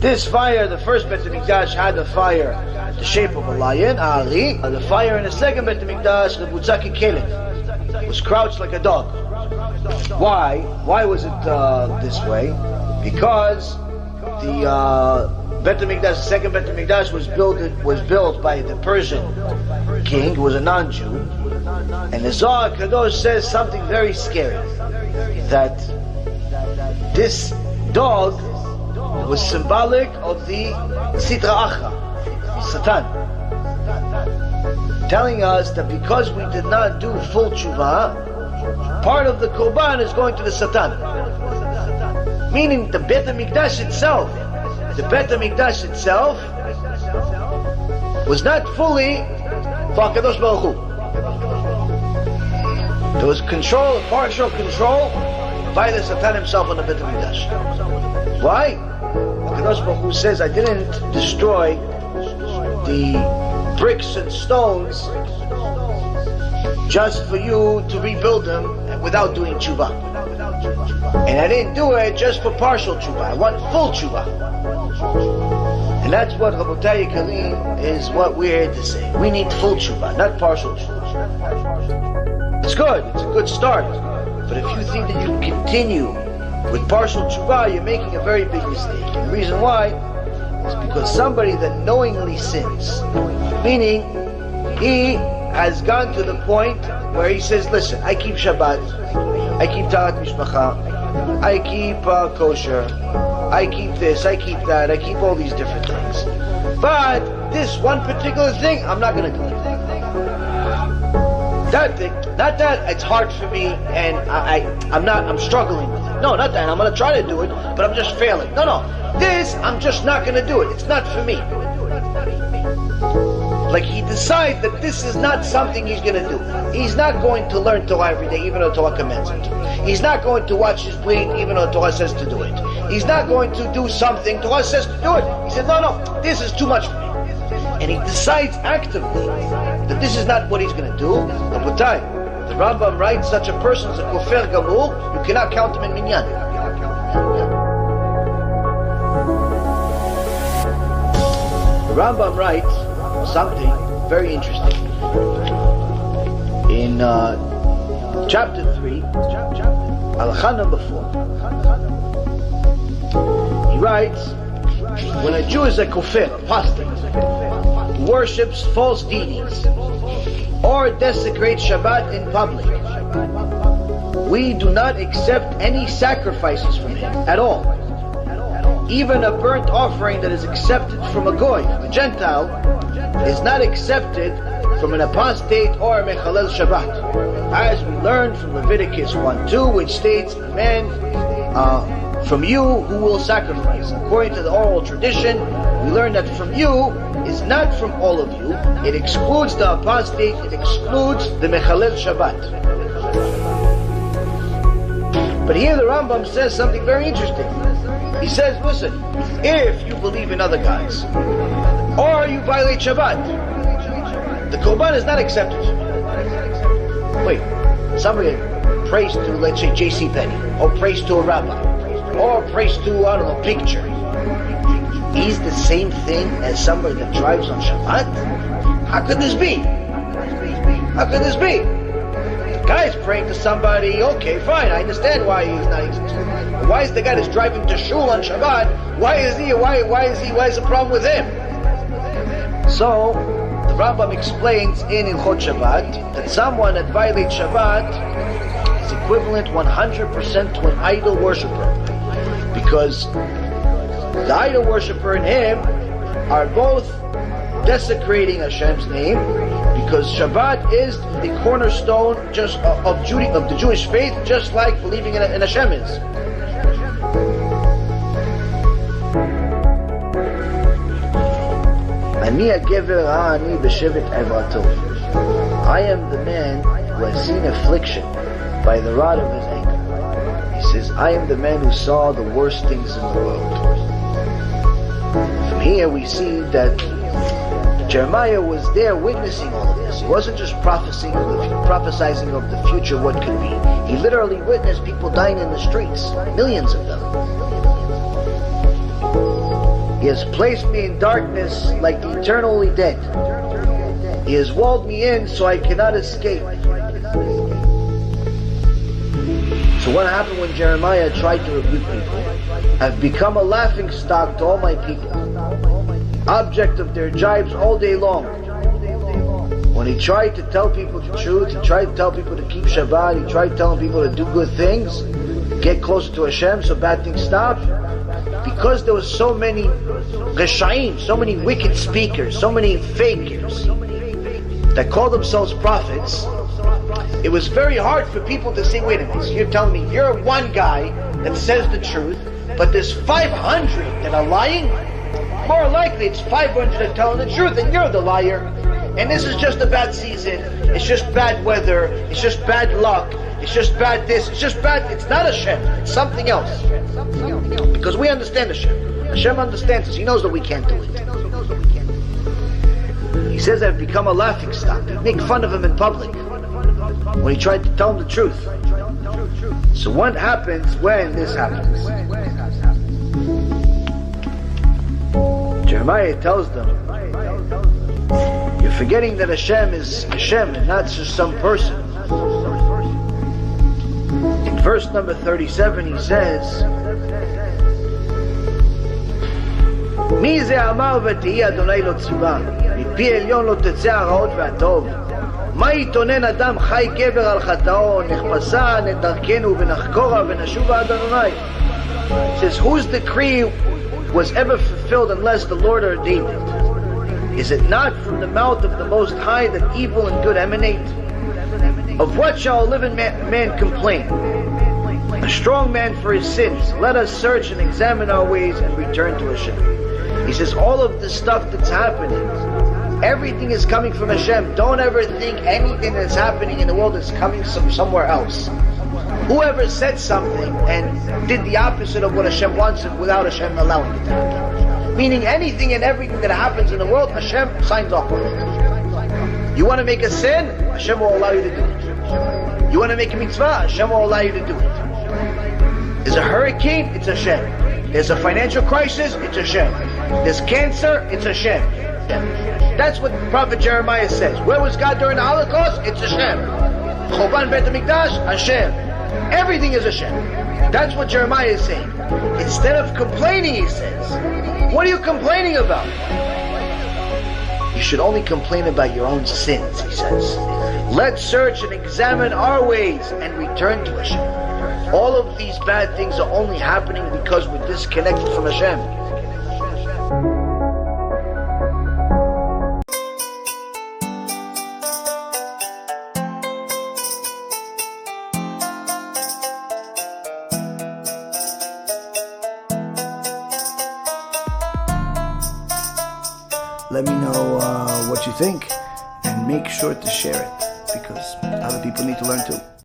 This fire, the first Bet HaMikdash had a fire the shape of a lion, Ali. The fire in the second Bet HaMikdash, the Butzaki Kelef, was crouched like a dog. Why? Why was it this way? Because the Bet HaMikdash, the second Bet HaMikdash was built by the Persian king, who was a non-Jew. And the Zohar Kadosh says something very scary, that this dog was symbolic of the Sitra Achra, Satan, telling us that because we did not do full tshuva, part of the Korban is going to the Satan. Meaning the Bet HaMikdash itself, was not fully for HaKadosh Baruch Hu. There was control, partial control by the Satan himself on the Bet HaMikdash. Why? HaKadosh Baruch Hu says, I didn't destroy the bricks and stones just for you to rebuild them without doing tshuva. And I didn't do it just for partial tshuva. I want full tshuva. And that's what Rabotai Yikarim is what we're here to say. We need full tshuva, not partial tshuva. It's good, it's a good start. But if you think that you can continue with partial tshuva, you're making a very big mistake. And the reason why is because somebody that knowingly sins, meaning he has gone to the point where he says, listen, I keep Shabbat, I keep Tahat Mishpacha, I keep kosher, I keep this, I keep that, I keep all these different things. But this one particular thing, I'm not going to do it. That thing, not that it's hard for me and I'm struggling with it. No, not that. I'm going to try to do it, but I'm just failing. No. This, I'm just not going to do it. It's not for me. Like he decides that this is not something he's going to do. He's not going to learn Torah every day, even though Torah commands it. He's not going to watch his bleed, even though Torah says to do it. He's not going to do something Torah says to do it. He said, no, this is too much for me. And he decides actively that this is not what he's going to do. Rabotai, the Rambam writes, such a person is a kofer gamur, you cannot count him in minyan. The Rambam writes something very interesting. In chapter 3, Halakha number 4, he writes, when a Jew is a kofer, apostate, who worships false deities, or desecrates Shabbat in public, we do not accept any sacrifices from him at all. Even a burnt offering that is accepted from a goy, a Gentile, is not accepted from an apostate or a mechalel Shabbat. As we learned from Leviticus 1:2, which states, a man from you who will sacrifice. According to the oral tradition, we learn that from you is not from all of you. It excludes the apostate, it excludes the mechalel Shabbat. But here the Rambam says something very interesting. He says, listen, if you believe in other gods, or you violate Shabbat, the Korban is not accepted. Wait, somebody prays to, let's say, J.C. Penney, or prays to a rabbi, or prays to, I don't know, a picture. Is the same thing as somebody that drives on Shabbat? How could this be? How could this be? The guy's praying to somebody, okay, fine, I understand why he's not. Why is the guy that's driving to shul on Shabbat? Why is the problem with him? So the Rambam explains in Ilchot Shabbat that someone that violates Shabbat is equivalent 100% to an idol worshiper, because the idol worshiper and him are both desecrating Hashem's name, because Shabbat is the cornerstone just of the Jewish faith, just like believing in Hashem is. I am the man who has seen affliction by the rod of his anger. He says, I am the man who saw the worst things in the world. From here we see that Jeremiah was there witnessing all of this. He wasn't just prophesying of the future what could be. He literally witnessed people dying in the streets, millions of them. He has placed me in darkness like the eternally dead. He has walled me in so I cannot escape. So what happened when Jeremiah tried to rebuke people? I've become a laughingstock to all my people, object of their jibes all day long. When he tried to tell people the truth, he tried to tell people to keep Shabbat, he tried telling people to do good things, get closer to Hashem so bad things stop. Because there was so many Reshaim, so many wicked speakers, so many fakers that called themselves prophets, it was very hard for people to say, wait a minute, so you're telling me you're one guy that says the truth, but there's 500 that are lying? More likely it's 500 that are telling the truth and you're the liar. And this is just a bad season, it's just bad weather, it's just bad luck, it's just bad this, it's just bad, it's not Hashem, it's something else. Because we understand Hashem. Hashem understands us, He knows that we can't do it. He says I've become a laughingstock. They make fun of him in public when he tried to tell them the truth. So what happens when this happens? Jeremiah tells them, you're forgetting that Hashem is Hashem and not just some person. In verse number 37 he says, מי זה אמר ותהי אדוני לא ציווה, מפי עליון לא תצא הרעות והטוב. מה יתונן אדם חי גבר על חטאו, נחפשה נדרכנו ונחקורה ונשובה עד אדוני. It says, whose decree was ever fulfilled unless the Lord ordained it? Is it not from the mouth of the Most High that evil and good emanate? Of what shall a living man complain? A strong man for his sins. Let us search and examine our ways and return to Hashem. He says all of the stuff that's happening, everything is coming from Hashem. Don't ever think anything that's happening in the world is coming from somewhere else. Whoever said something and did the opposite of what Hashem wants without Hashem allowing it to happen. Meaning anything and everything that happens in the world, Hashem signs off on it. You want to make a sin? Hashem will allow you to do it. You want to make a mitzvah? Hashem will allow you to do it. There's a hurricane? It's Hashem. There's a financial crisis? It's Hashem. There's cancer? It's Hashem. That's what Prophet Jeremiah says. Where was God during the Holocaust? It's Hashem. Choban Beit HaMikdash? Hashem. Everything is Hashem. That's what Jeremiah is saying. Instead of complaining, he says, what are you complaining about? You should only complain about your own sins, he says. Let's search and examine our ways and return to Hashem. All of these bad things are only happening because we're disconnected from Hashem. Let me know what you think and make sure to share it because other people need to learn too.